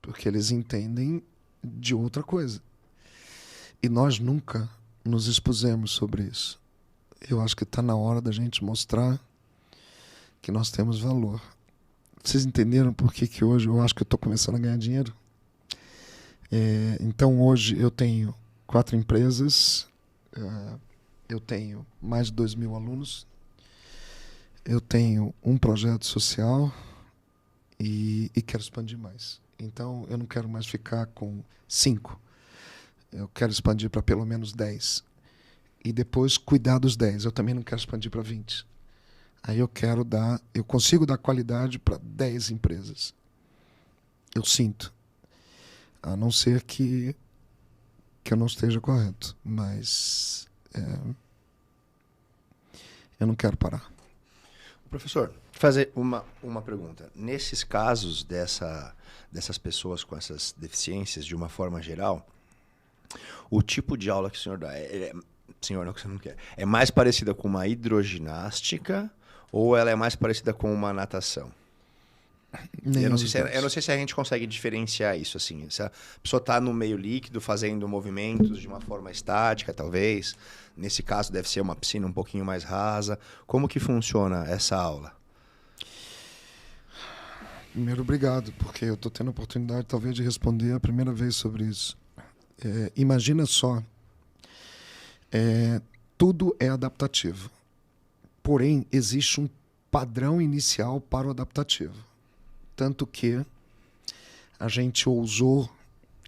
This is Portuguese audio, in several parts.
porque eles entendem de outra coisa. E nós nunca nos expusemos sobre isso. Eu acho que está na hora da gente mostrar que nós temos valor. Vocês entenderam por que hoje eu acho que eu estou começando a ganhar dinheiro? Então hoje eu tenho 4 empresas, eu tenho mais de 2.000 alunos, eu tenho um projeto social e quero expandir mais. Então eu não quero mais ficar com 5. Eu quero expandir para pelo menos 10. E depois cuidar dos 10. Eu também não quero expandir para 20. Aí eu consigo dar qualidade para 10 empresas. Eu sinto. A não ser que eu não esteja correto. Mas eu não quero parar. Professor, fazer uma pergunta. Nesses casos dessas pessoas com essas deficiências, de uma forma geral, o tipo de aula que o senhor dá, senhor, não que você não quer, é mais parecida com uma hidroginástica ou ela é mais parecida com uma natação? Eu não sei se a gente consegue diferenciar isso, assim. Se a pessoa está no meio líquido, fazendo movimentos de uma forma estática, talvez. Nesse caso, deve ser uma piscina um pouquinho mais rasa. Como que funciona essa aula? Primeiro, obrigado, porque eu estou tendo a oportunidade, talvez, de responder a primeira vez sobre isso. Imagina só, tudo é adaptativo. Porém, existe um padrão inicial para o adaptativo. Tanto que a gente ousou,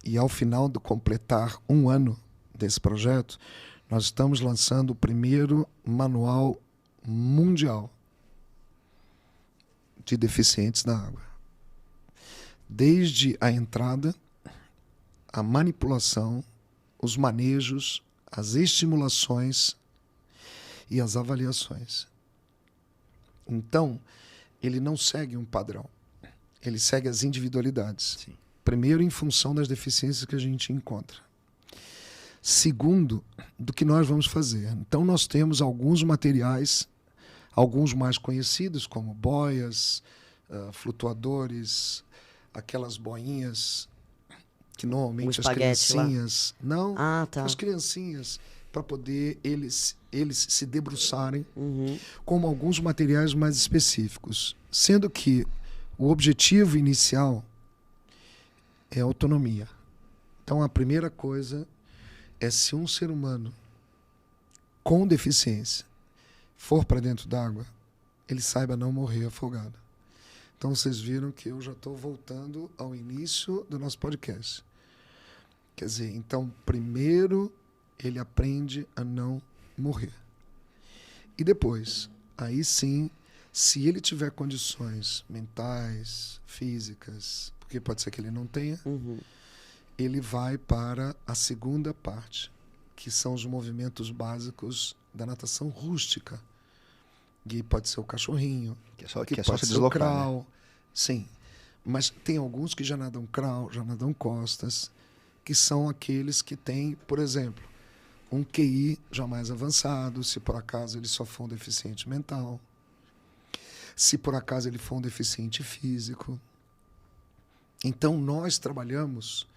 e ao final de completar 1 ano desse projeto, nós estamos lançando o primeiro manual mundial de deficientes da água. Desde a entrada, a manipulação, os manejos, as estimulações e as avaliações. Então, ele não segue um padrão. Ele segue as individualidades. Sim. Primeiro, em função das deficiências que a gente encontra. Segundo, do que nós vamos fazer. Então, nós temos alguns materiais, alguns mais conhecidos, como boias, flutuadores, aquelas boinhas que normalmente as criancinhas... Lá. Não, tá. As criancinhas, para poder eles se debruçarem, como alguns materiais mais específicos. Sendo que o objetivo inicial é a autonomia. Então, a primeira coisa é, se um ser humano com deficiência for para dentro d'água, ele saiba não morrer afogado. Então, vocês viram que eu já estou voltando ao início do nosso podcast. Quer dizer, então, primeiro ele aprende a não morrer. E depois, aí sim, se ele tiver condições mentais, físicas, porque pode ser que ele não tenha, ele vai para a segunda parte, que são os movimentos básicos da natação rústica. E pode ser o cachorrinho, que é só pode se ser deslocar, o crawl. né? Sim, mas tem alguns que já nadam crawl, já nadam costas, que são aqueles que têm, por exemplo, um QI já mais avançado, se por acaso ele só for um deficiente mental, se por acaso ele for um deficiente físico. Então, nós trabalhamos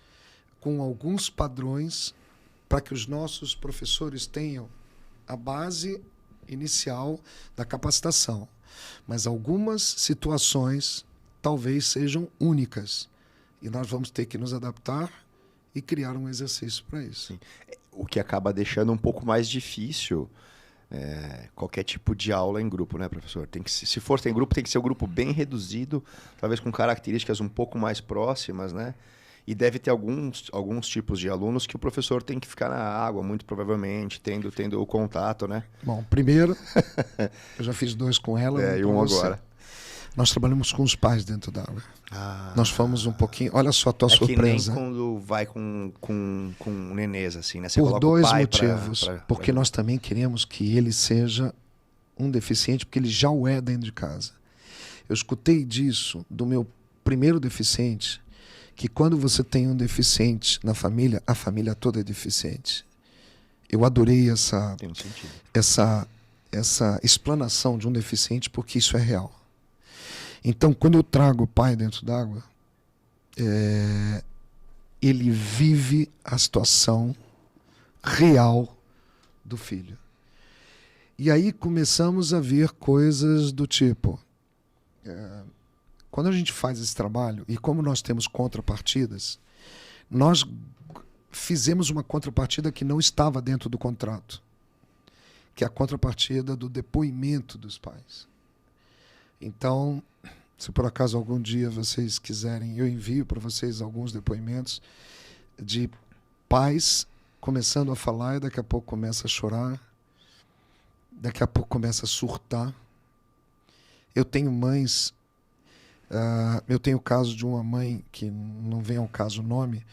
com alguns padrões para que os nossos professores tenham a base inicial da capacitação. Mas algumas situações talvez sejam únicas. E nós vamos ter que nos adaptar e criar um exercício para isso. Sim. O que acaba deixando um pouco mais difícil qualquer tipo de aula em grupo, né, professor? Se for em grupo, tem que ser um grupo bem reduzido, talvez com características um pouco mais próximas, né? E deve ter alguns tipos de alunos que o professor tem que ficar na água, muito provavelmente, tendo o contato, né? Bom, primeiro, eu já fiz 2 com ela. E um agora. Nós trabalhamos com os pais dentro da água. Nós fomos um pouquinho... Olha só a tua surpresa. Que nem quando vai com nenês, assim, né? Você por 2 pai motivos. Porque nós também queremos que ele seja um deficiente, porque ele já o é dentro de casa. Eu escutei disso do meu primeiro deficiente, que quando você tem um deficiente na família, a família toda é deficiente. Eu adorei essa explanação de um deficiente, porque isso é real. Então, quando eu trago o pai dentro d'água, ele vive a situação real do filho. E aí começamos a ver coisas do tipo... quando a gente faz esse trabalho, e como nós temos contrapartidas, nós fizemos uma contrapartida que não estava dentro do contrato, que é a contrapartida do depoimento dos pais. Então, se por acaso algum dia vocês quiserem, eu envio para vocês alguns depoimentos de pais começando a falar e daqui a pouco começa a chorar, daqui a pouco começa a surtar. Eu tenho mães, eu tenho o caso de uma mãe, que não vem ao caso o nome,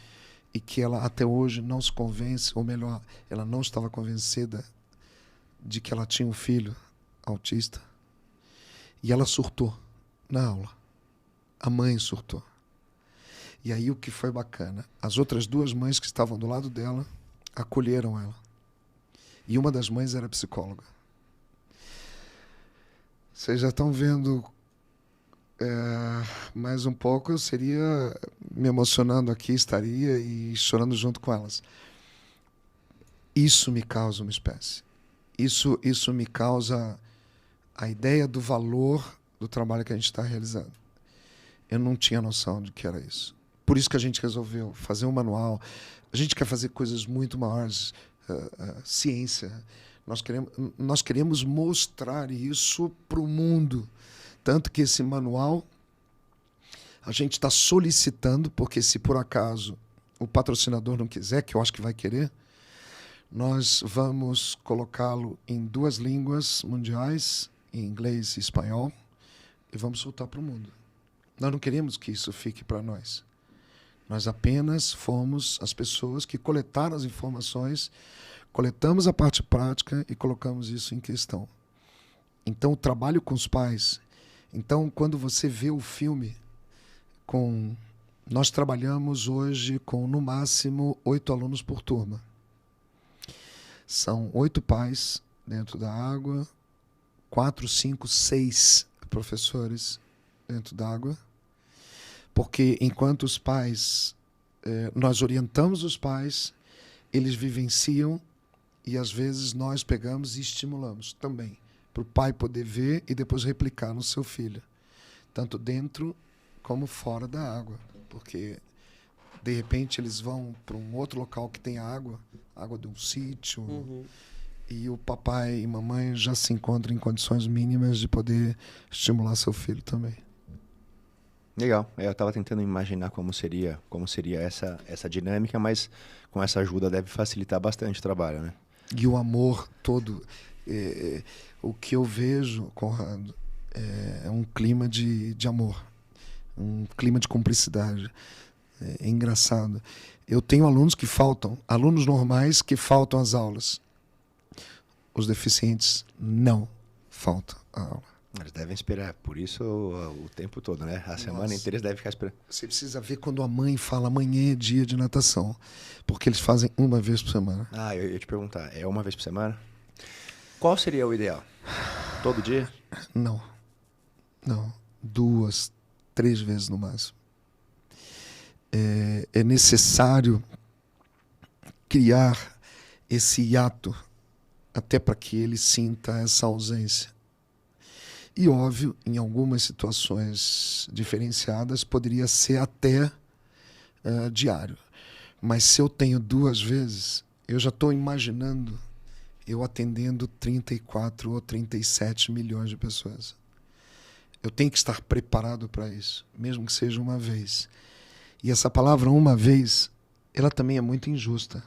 e que ela até hoje não se convence, ou melhor, ela não estava convencida de que ela tinha um filho autista. E ela surtou na aula. A mãe surtou. E aí o que foi bacana, as outras duas mães que estavam do lado dela acolheram ela. E uma das mães era psicóloga. Vocês já estão vendo mais um pouco, eu seria me emocionando aqui, estaria e chorando junto com elas. Isso me causa uma espécie. Isso me causa a ideia do valor do trabalho que a gente está realizando. Eu não tinha noção de que era isso. Por isso que a gente resolveu fazer um manual. A gente quer fazer coisas muito maiores, ciência. Nós queremos mostrar isso para o mundo. Tanto que esse manual a gente está solicitando, porque se por acaso o patrocinador não quiser, que eu acho que vai querer, nós vamos colocá-lo em 2 línguas mundiais, em inglês e espanhol, e vamos soltar para o mundo. Nós não queremos que isso fique para nós. Nós apenas fomos as pessoas que coletaram as informações, coletamos a parte prática e colocamos isso em questão. Então, o trabalho com os pais... Então, quando você vê o filme, nós trabalhamos hoje com, no máximo, 8 alunos por turma. São 8 pais dentro da água, 4, 5, 6 professores dentro da água, porque enquanto os pais, nós orientamos os pais, eles vivenciam e às vezes nós pegamos e estimulamos também, para o pai poder ver e depois replicar no seu filho, tanto dentro como fora da água, porque de repente eles vão para um outro local que tem água de um sítio, e o papai e mamãe já se encontram em condições mínimas de poder estimular seu filho também. Legal. Eu estava tentando imaginar como seria essa dinâmica, mas com essa ajuda deve facilitar bastante o trabalho, né? E o amor todo. O que eu vejo, Conrado, é um clima de amor, um clima de cumplicidade. É engraçado. Eu tenho alunos que faltam, alunos normais que faltam às aulas. Os deficientes não faltam à aula. Eles devem esperar, por isso o tempo todo, né? A semana inteira eles devem ficar esperando. Você precisa ver quando a mãe fala amanhã é dia de natação, porque eles fazem uma vez por semana. Eu ia te perguntar, é uma vez por semana? Qual seria o ideal? Todo dia? Não. 2, 3 vezes no máximo. É necessário criar esse hiato até para que ele sinta essa ausência. E, óbvio, em algumas situações diferenciadas, poderia ser até diário. Mas se eu tenho 2 vezes, eu já estou imaginando eu atendendo 34 ou 37 milhões de pessoas. Eu tenho que estar preparado para isso, mesmo que seja uma vez. E essa palavra uma vez, ela também é muito injusta.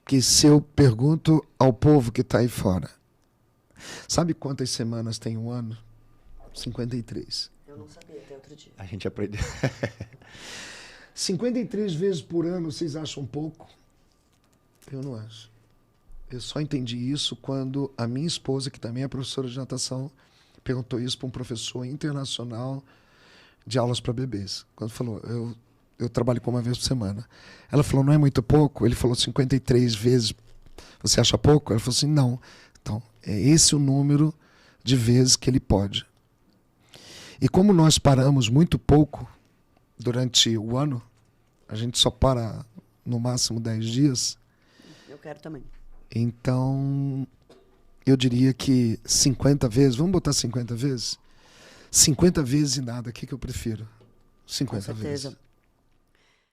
Porque se eu pergunto ao povo que está aí fora, sabe quantas semanas tem um ano? 53. Eu não sabia até outro dia. A gente aprendeu. 53 vezes por ano, vocês acham pouco? Eu não acho. Eu só entendi isso quando a minha esposa, que também é professora de natação, perguntou isso para um professor internacional de aulas para bebês. Quando falou, eu trabalho com uma vez por semana. Ela falou, não é muito pouco? Ele falou 53 vezes. Você acha pouco? Ela falou assim, não. Então, é esse o número de vezes que ele pode. E como nós paramos muito pouco durante o ano, A gente só para no máximo 10 dias. Eu quero também. Então, eu diria que 50 vezes, vamos botar 50 vezes? 50 vezes e nada, o que eu prefiro? 50 Com certeza. vezes.